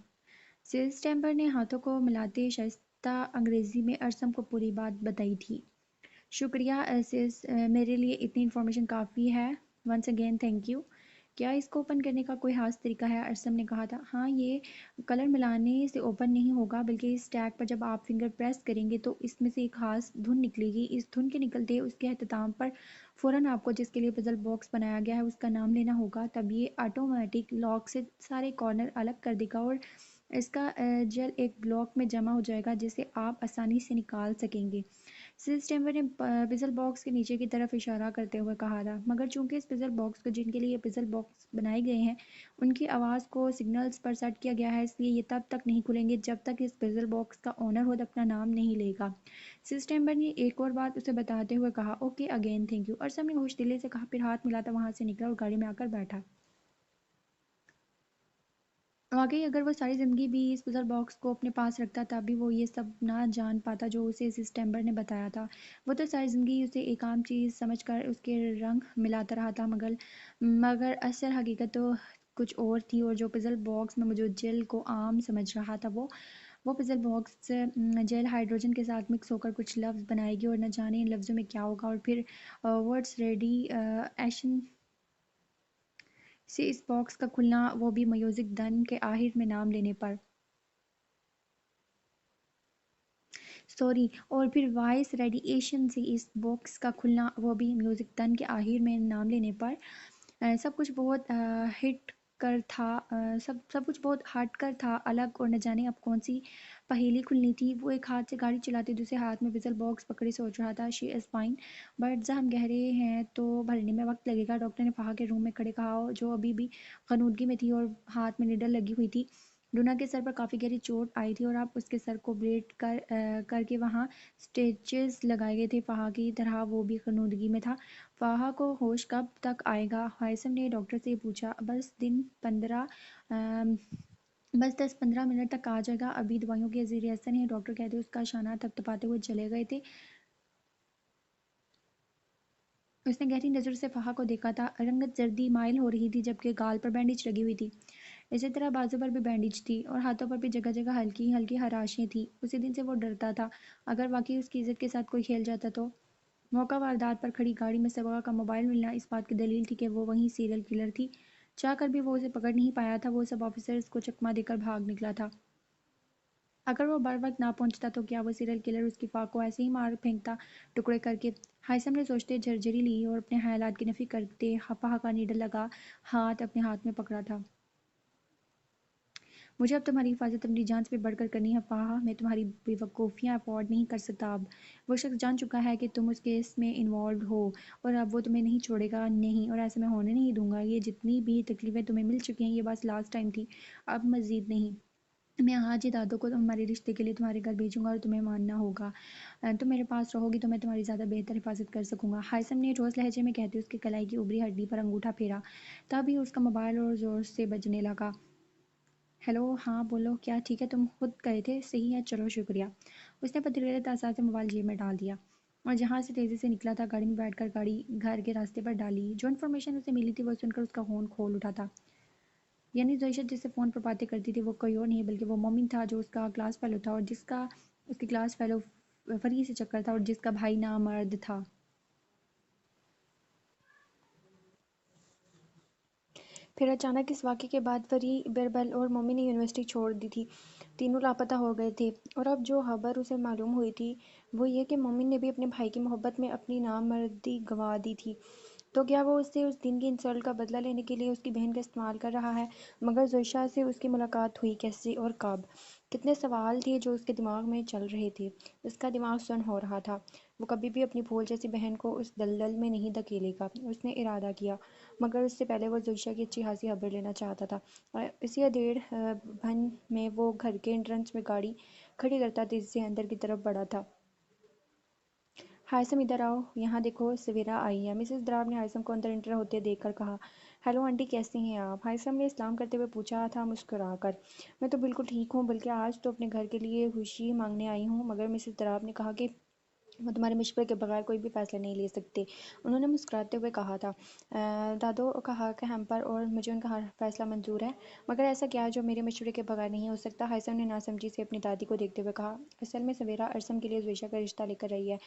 سپٹمبر نے ہاتھوں کو ملاتے شائستہ انگریزی میں ارسم کو پوری بات بتائی تھی۔ شکریہ سس، میرے لیے اتنی انفارمیشن کافی ہے۔ Once again thank you. کیا اس کو اوپن کرنے کا کوئی خاص طریقہ ہے؟ ارسم نے کہا تھا۔ ہاں، یہ کلر ملانے سے اوپن نہیں ہوگا، بلکہ اس ٹیگ پر جب آپ فنگر پریس کریں گے تو اس میں سے ایک خاص دھن نکلے گی۔ اس دھن کے نکلتے ہی اس کے اختتام پر فوراً آپ کو جس کے لیے پزل باکس بنایا گیا ہے اس کا نام لینا ہوگا، تب یہ آٹومیٹک لاک سے سارے کارنر الگ کر دے گا اور اس کا جیل ایک بلاک میں جمع ہو جائے گا جسے آپ آسانی سے نکال سکیں گے۔ سپٹمبر نے پزل باکس کے نیچے کی طرف اشارہ کرتے ہوئے کہا تھا۔ مگر چونکہ اس پزل باکس کو جن کے لیے یہ پزل باکس بنائے گئے ہیں ان کی آواز کو سگنلز پر سیٹ کیا گیا ہے، اس لیے یہ تب تک نہیں کھلیں گے جب تک اس پزل باکس کا اونر خود اپنا نام نہیں لے گا۔ سپٹمبر نے ایک اور بات اسے بتاتے ہوئے کہا۔ اوکے اگین تھینک یو، ارسم نے خوش دلی سے کہا، پھر ہاتھ ملاتا وہاں سے نکلا اور گاڑی میں آ کر بیٹھا۔ واقعی اگر وہ ساری زندگی بھی اس پزل باکس کو اپنے پاس رکھتا تب بھی وہ یہ سب نہ جان پاتا جو اسے سپٹمبر نے بتایا تھا۔ وہ تو ساری زندگی اسے ایک عام چیز سمجھ کر اس کے رنگ ملاتا رہا تھا، مگر اصل حقیقت تو کچھ اور تھی، اور جو پزل باکس میں موجود جیل کو عام سمجھ رہا تھا وہ پزل باکس جیل ہائیڈروجن کے ساتھ مکس ہو کر کچھ لفظ بنائے گی، اور نہ جانے ان لفظوں میں کیا ہوگا، اور پھر ورڈز ریڈی ایشن سے اس باکس کا کھلنا، وہ بھی میوزک دن کے آخر میں نام لینے پر۔ اور پھر وائس ریڈیئیشن سے اس باکس کا کھلنا، وہ بھی میوزک دن کے آخر میں نام لینے پر۔ سب کچھ بہت ہٹ کر تھا، سب کچھ بہت ہٹ کر تھا، الگ، اور نہ جانے اب کون سی پہیلی کھلنی تھی۔ وہ ایک ہاتھ سے گاڑی چلاتے دوسرے ہاتھ میں وزل باکس پکڑے سوچ رہا تھا، شی از فائن بٹ زخم گہرے ہیں تو بھرنے میں وقت لگے گا، ڈاکٹر نے فہا کے روم میں کھڑے کہا، جو ابھی بھی غنودگی میں تھی اور ہاتھ میں نیڈل لگی ہوئی تھی۔ ڈونا کے سر پر کافی گہری چوٹ آئی تھی اور اب اس کے سر کو بلیڈ کر کے وہاں سٹیچز لگائے گئے تھے۔ فہا کی طرح وہ بھی غنودگی میں تھا۔ فہا کو ہوش کب تک آئے گا؟ ہائثم نے ڈاکٹر سے پوچھا۔ بس 10-15 منٹ تک آ جائے گا، ابھی دوائیوں کے زیر اثر ہیں، ڈاکٹر کہتے اس کا شانہ تھپتھپاتے ہوئے چلے گئے تھے۔ اس نے گہری نظر سے فہا کو دیکھا تھا، رنگت زردی مائل ہو رہی تھی جبکہ گال پر بینڈیج لگی ہوئی تھی، اسی طرح بازو پر بھی بینڈیج تھی اور ہاتھوں پر بھی جگہ جگہ ہلکی ہلکی خراشیں تھیں۔ اسی دن سے وہ ڈرتا تھا اگر واقعی اس کی عزت کے ساتھ کوئی کھیل جاتا تو۔ موقع واردات پر کھڑی گاڑی میں سبا کا موبائل ملنا اس بات کی دلیل تھی کہ وہ وہی سیریل کلر تھی، چاہ کر بھی وہ اسے پکڑ نہیں پایا تھا۔ وہ سب آفیسرز کو چکمہ دے کر بھاگ نکلا تھا۔ اگر وہ بر وقت نہ پہنچتا تو کیا وہ سیریل کلر اس کی فاق کو ایسے ہی مار پھینکتا ٹکڑے کر کے؟ ہائثم نے سوچتے جھرجھری لی اور اپنے خیالات کی نفی کرتے فہا کا نیڈل لگا ہاتھ اپنے ہاتھ میں پکڑا تھا۔ مجھے اب تمہاری حفاظت اپنی جان سے بھی بڑھ کر کرنی ہے فہا، میں تمہاری بیوقوفیاں افورڈ نہیں کر سکتا اب۔ وہ شخص جان چکا ہے کہ تم اس کیس میں انوالوڈ ہو اور اب وہ تمہیں نہیں چھوڑے گا، نہیں، اور ایسا میں ہونے نہیں دوں گا۔ یہ جتنی بھی تکلیفیں تمہیں مل چکی ہیں یہ بس لاسٹ ٹائم تھی، اب مزید نہیں۔ میں آج ہی دادو کو ہمارے رشتے کے لیے تمہارے گھر بھیجوں گا اور تمہیں ماننا ہوگا، تم میرے پاس رہو گی تو میں تمہاری زیادہ بہتر حفاظت کر سکوں گا۔ ہائثم نے ٹھوس لہجے میں کہتے اس کی کلائی کی اوپری ہڈی پر انگوٹھا پھیرا، تبھی اس کا موبائل اور زور سے بجنے لگا۔ ہیلو، ہاں بولو، کیا ٹھیک ہے؟ تم خود گئے تھے؟ صحیح ہے، چلو شکریہ۔ اس نے پتھریلے تاثرات سے موبائل جیب میں ڈال دیا اور جہاں سے تیزی سے نکلا تھا گاڑی میں بیٹھ کر گاڑی گھر کے راستے پر ڈالی۔ جو انفارمیشن اسے ملی تھی وہ سن کر اس کا خون کھول اٹھا تھا۔ یعنی زویشہ جس سے فون پر باتیں کرتی تھی وہ کوئی اور نہیں بلکہ وہ مومن تھا جو اس کا کلاس فیلو تھا اور جس کا اس کی کلاس فیلو فری سے چکر تھا اور جس کا بھائی نامرد تھا۔ پھر اچانک اس واقعے کے بعد فری، بیربل اور مومن نے یونیورسٹی چھوڑ دی تھی، تینوں لاپتہ ہو گئے تھے، اور اب جو خبر اسے معلوم ہوئی تھی وہ یہ کہ مومن نے بھی اپنے بھائی کی محبت میں اپنی نامردی گنوا دی تھی۔ تو کیا وہ اس سے اس دن کی انسلٹ کا بدلہ لینے کے لیے اس کی بہن کا استعمال کر رہا ہے؟ مگر زویشہ سے اس کی ملاقات ہوئی کیسے اور کب؟ کتنے سوال تھے جو اس کے دماغ میں چل رہے تھے۔ اس کا دماغ سن ہو رہا تھا۔ وہ کبھی بھی اپنی پھول جیسی بہن کو اس دلدل میں نہیں دھکیلے گا۔ اس نے ارادہ کیا، مگر اس سے پہلے وہ زویشہ کی اچھی خاصی خبر لینا چاہتا تھا۔ اسی ادھیڑ بھن میں وہ گھر کے انٹرنس میں گاڑی کھڑی کرتا تیزی سے اندر کی طرف بڑھا تھا۔ ہائثم ادھر آؤ، یہاں دیکھو، سویرا آئی ہے، مسز دراب نے ہائثم کو اندر انٹر ہوتے دیکھ کر کہا۔ ہیلو آنٹی، کیسے ہیں آپ؟ ہائثم نے سلام کرتے ہوئے پوچھا تھا مسکرا کر۔ میں تو بالکل ٹھیک ہوں، بلکہ آج تو اپنے گھر کے لیے خوشی مانگنے آئی ہوں، مگر مسز دراب نے کہا کہ وہ تمہارے مشورے کے بغیر کوئی بھی فیصلہ نہیں لے سکتے۔ انہوں نے مسکراتے ہوئے کہا تھا، دادو کا حق ہے ہم پر اور مجھے ان کا ہر فیصلہ منظور ہے، مگر ایسا کیا جو میرے مشورے کے بغیر نہیں ہو سکتا؟ ہائثم نے ناسمجھی سے اپنی دادی کو دیکھتے ہوئے کہا، اصل میں سویرا ارسم کے لیے زویشہ کا رشتہ لے کر رہی ہے۔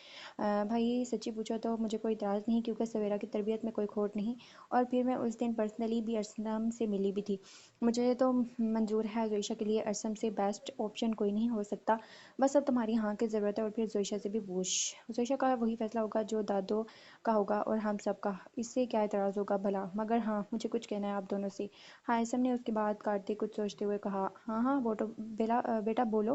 بھائی سچی پوچھو تو مجھے کوئی اعتراض نہیں، کیونکہ سویرا کی تربیت میں کوئی کھوٹ نہیں، اور پھر میں اس دن پرسنلی بھی ارسم سے ملی بھی تھی۔ مجھے تو منظور ہے، زویشہ کے لیے ارسم سے بیسٹ آپشن کوئی نہیں ہو سکتا۔ بس اب تمہاری ہاں کی ضرورت ہے، اور پھر زویشہ سے بھی پوچھ۔ زویشہ کا وہی فیصلہ ہوگا جو دادو کا ہوگا اور ہم سب کا، اس سے کیا اعتراض ہوگا بھلا؟ مگر ہاں، مجھے کچھ کہنا ہے آپ دونوں سے۔ ہائثم نے اس کی بات کاٹتے کچھ سوچتے ہوئے کہا، ہاں ہاں بیٹا بولو۔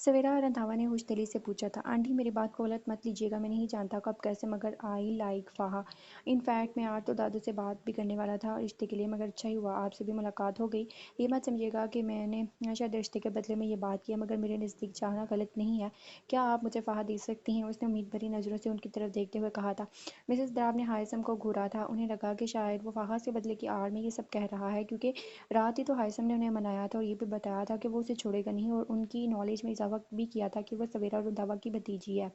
سویرا رندھاوا نے خوش دلی سے پوچھا تھا، آنٹی میری بات کو غلط مت لیجیے گا، میں نہیں جانتا کب کیسے، مگر آئی لائک فہا۔ ان فیکٹ میں آج تو دادو سے بات بھی کرنے والا تھا رشتے کے لیے، مگر اچھا ہی ہوا آپ سے بھی ملاقات ہو گئی۔ یہ مت سمجھیے گا کہ میں نے شاید رشتے کے بدلے میں یہ بات کی ہے، مگر میرے نزدیک چاہنا غلط نہیں ہے۔ کیا آپ مجھے فہا دے سکتی ہیں؟ اس نے امید بھری نظروں سے ان کی طرف دیکھتے ہوئے کہا تھا۔ مسز دراب نے ہائثم کو گھورا تھا، انہیں لگا کہ شاید وہ فہا سے بدلے کی آڑ میں یہ سب کہہ رہا ہے، کیونکہ رات ہی تو ہائثم نے انہیں منایا تھا اور یہ بھی بتایا تھا کہ وہ اسے چھوڑے گا نہیں، اور ان کی نالج میں اضافہ بھی کیا تھا کہ وہ سویرا رندھاوا کی بھتیجی ہے۔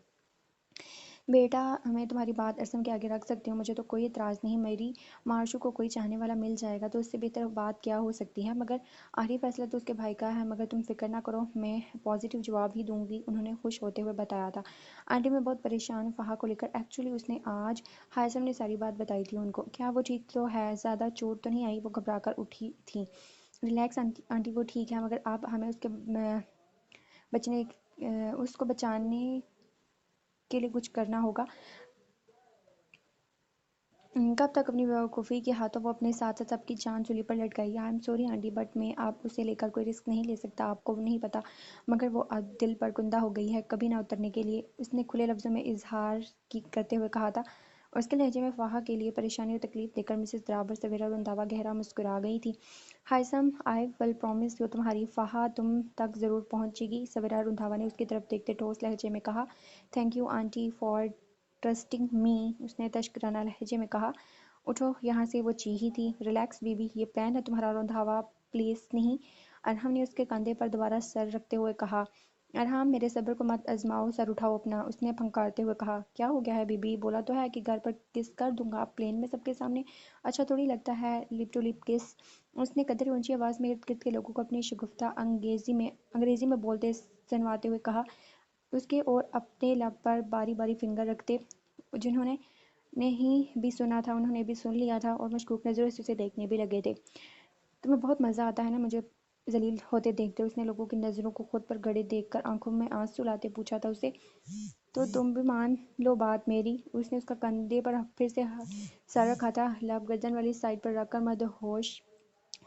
بیٹا میں تمہاری بات ارسم کے آگے رکھ سکتی ہوں، مجھے تو کوئی اعتراض نہیں، میری مارشو کو کوئی چاہنے والا مل جائے گا تو اس سے بہتر بات کیا ہو سکتی ہے، مگر آخری فیصلہ تو اس کے بھائی کا ہے، مگر تم فکر نہ کرو، میں پازیٹیو جواب ہی دوں گی، انہوں نے خوش ہوتے ہوئے بتایا تھا۔ آنٹی میں بہت پریشان ہوں فہا کو لے کر، ایکچولی اس نے آج ہائثم نے ساری بات بتائی تھی ان کو۔ کیا وہ ٹھیک تو ہے؟ زیادہ چوٹ تو نہیں آئی؟ وہ گھبرا کر اٹھی تھیں۔ ریلیکس آنٹی، وہ ٹھیک ہے، مگر اب ہمیں اس کو بچانے کے لیے کچھ کرنا ہوگا۔ کب تक अपनी बेवकूफ़ी के हाथों वो अपने साथ साथ सबकी जान सूली पर लटकाएगी। I am sorry aunty, but मैं आप उसे लेकर कोई रिस्क नहीं ले सकता। आपको नहीं पता, मगर वो अब दिल पर कुंदा हो गई है, कभी ना उतरने के लिए, उसने खुले लफ्ज़ों में इजहार की करते हुए कहा था। उसके लहजे में फाहा के लिए परेशानी और तकलीफ देखकर मिसेस द्राबर सवेरा रंधावा गहरा मुस्कुरा गई थी। हायसम, आई विल प्रॉमिस यू, तुम्हारी फाहा तुम तक ज़रूर पहुंचेगी, सवेरा रंधावा ने उसकी तरफ देखते ठोस लहजे में कहा। Thank you aunty for trusting मी, उसने तशकराना लहजे में कहा। उठो यहाँ से, वो चीखी थी। रिलैक्स बीबी, ये प्लान है तुम्हारा रंधावा, प्लीज नहीं, अरहम ने उसके कंधे पर दोबारा सर रखते हुए कहा। अरहम, मेरे सब्र को मत आजमाओ, सर उठाओ अपना, उसने फंकारते हुए कहा। क्या हो गया है बीबी? बोला तो है कि घर पर किस कर दूंगा, प्लेन में सबके सामने अच्छा थोड़ी लगता है लिप टू लिप किस। उसने कदर ऊंची आवाज़ में इर्द गिर्द के लोगों को अपनी शगुफ्ता अंग्रेजी में बोलते सुनवाते हुए कहा। उसके और अपने लब पर बारी बारी फिंगर रखते। जिन्होंने नहीं भी सुना था उन्होंने भी सुन लिया था और मशकूक नज़रों से उसे देखने भी लगे थे। तुम्हें बहुत मज़ा आता है ना मुझे जलील होते देखते, उसने लोगों की नज़रों को खुद पर गड़े देखकर आंखों में आंसू लाते पूछा था उसे। तो तुम भी मान लो बात मेरी, उसने उसका कंधे पर फिर से सर रखा था, लब गर्दन वाली साइड पर रखकर मदहोश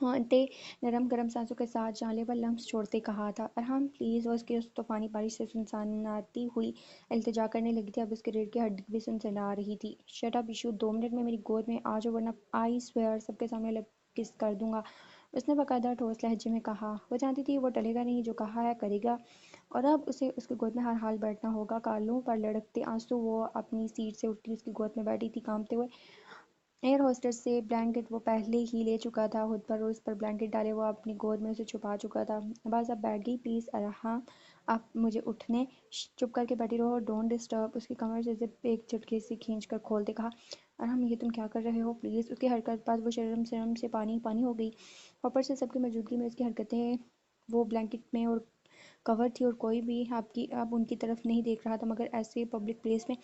होंठे नरम गरम सांसों के साथ जानलेवा लम्स छोड़ते कहा था। अरहम प्लीज़, वो उसकी उस तूफानी बारिश से सुनसनाती हुई इल्तिजा करने लगी थी। अब उसके रीढ़ की हड्डी भी सुनसना रही थी। शट अप इशू, 2 मिनट में मेरी गोद में आ जाओ, वरना आई स्वेयर सबके सामने लब किस कर दूंगा, उसने बाकायदा ठोस लहजे में कहा। वो जानती थी वो टलेगा नहीं, जो कहा है करेगा, और अब उसे उसकी गोद में हर हाल बैठना होगा। गालों पर लड़कते आंसू वो अपनी सीट से उठती उसकी गोद में बैठी थी कांपते हुए। एयर होस्टेस से ब्लैंकेट वो पहले ही ले चुका था खुद पर, उस पर ब्लैंकेट डाले वो अपनी गोद में उसे छुपा चुका था। बस अब बैठ गई, प्लीज़ अरहम, आप मुझे उठने। चुप करके बैठी रहो, डोंट डिस्टर्ब, उसकी कमर से जिप एक झटके से खींच कर खोलते कहा। अरहम, ये तुम क्या कर रहे हो प्लीज़, उसकी हरकत पर वो शर्म शर्म से पानी पानी हो गई। ऊपर से सबकी मौजूदगी में उसकी हरकतें, वो ब्लैंकेट में और कवर थी और कोई भी आपकी अब उनकी तरफ नहीं देख रहा था, मगर ऐसे पब्लिक प्लेस में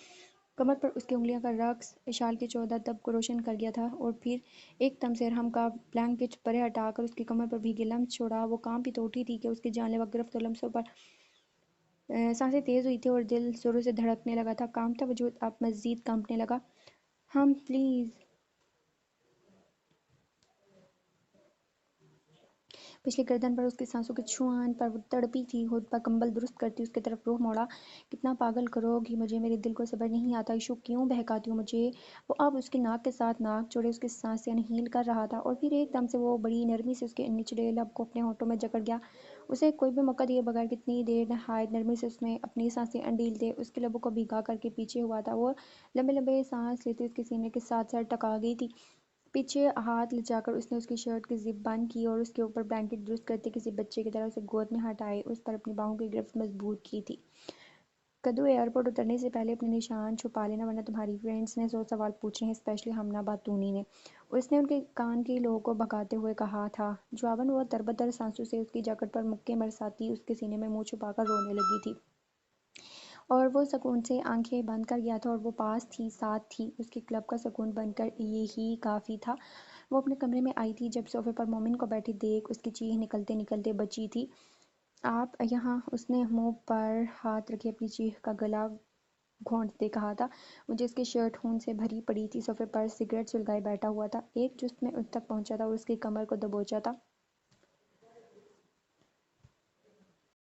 कमर पर उसकी उंगलियों का रक्स इशाल के 14 तब को रोशन कर गया था। और फिर एकदम से अरहम का ब्लैंकेट परे हटाकर उसकी कमर पर भीगे लम्स छोड़ा। वो कांप ही तो उठी थी कि उसकी जानलेवा गिरफ्त और लम्सों पर सांसें तेज हुई थी और दिल जोरों से धड़कने लगा था। कांपता वजूद अब मजीद कांपने लगा। हम प्लीज़, पिछली गर्दन पर उसकी सांसों के छुआन पर वो तड़पी थी, खुद पर कंबल दुरुस्त करती उसकी तरफ रुख मोड़ा। कितना पागल करोगी मुझे, मेरे दिल को सब्र नहीं आता, इशू क्यों बहकाती हो मुझे। वो अब उसकी नाक के साथ नाक जोड़े उसकी सांसें अनहील कर रहा था, और फिर एकदम से वो बड़ी नरमी से उसके निचले लब को अपने होठों में जकड़ गया। उसे कोई भी मौका दिए बगैर कितनी देर नहायत नरमी से उसने अपनी सांसें अंडील दे उसके लबों को भिगा करके पीछे हुआ था। वो लंबे लंबे सांस लेते उसके सीने के साथ साथ टका गई थी। पीछे हाथ लचाकर उसने उसकी शर्ट की जिप बंद की और उसके ऊपर ब्लैंकेट दुरुस्त करते किसी बच्चे की तरह उसे गोद में हटाए उस पर अपनी बाहों की गिरफ्त मजबूत की थी। कद्दू, एयरपोर्ट उतरने से पहले अपने निशान छुपा लेना, वरना तुम्हारी फ्रेंड्स ने 100 सवाल पूछने हैं, स्पेशली हमना बातूनी ने, उसने उनके कान के लोगों को भगाते हुए कहा था। जवाबन वो तरबतर सांसों से उसकी जैकेट पर मुक्के बरसाती उसके सीने में मुंह छुपाकर रोने लगी थी। और वो सुकून से आंखें बंद कर गया था, और वो पास थी, साथ थी, उसके क्लब का सुकून बनकर यही काफ़ी था। वो अपने कमरे में आई थी जब सोफे पर मोमिन को बैठी देख उसकी चीख निकलते निकलते बची थी। आप यहाँ, उसने मुंह पर हाथ रखे अपनी चीख का गला घोंटते कहा था। मुझे उसकी शर्ट खून से भरी पड़ी थी, सोफे पर सिगरेट सुलगाए बैठा हुआ था, एक जुस्त में उस तक पहुंचा था और उसकी कमर को दबोचा था।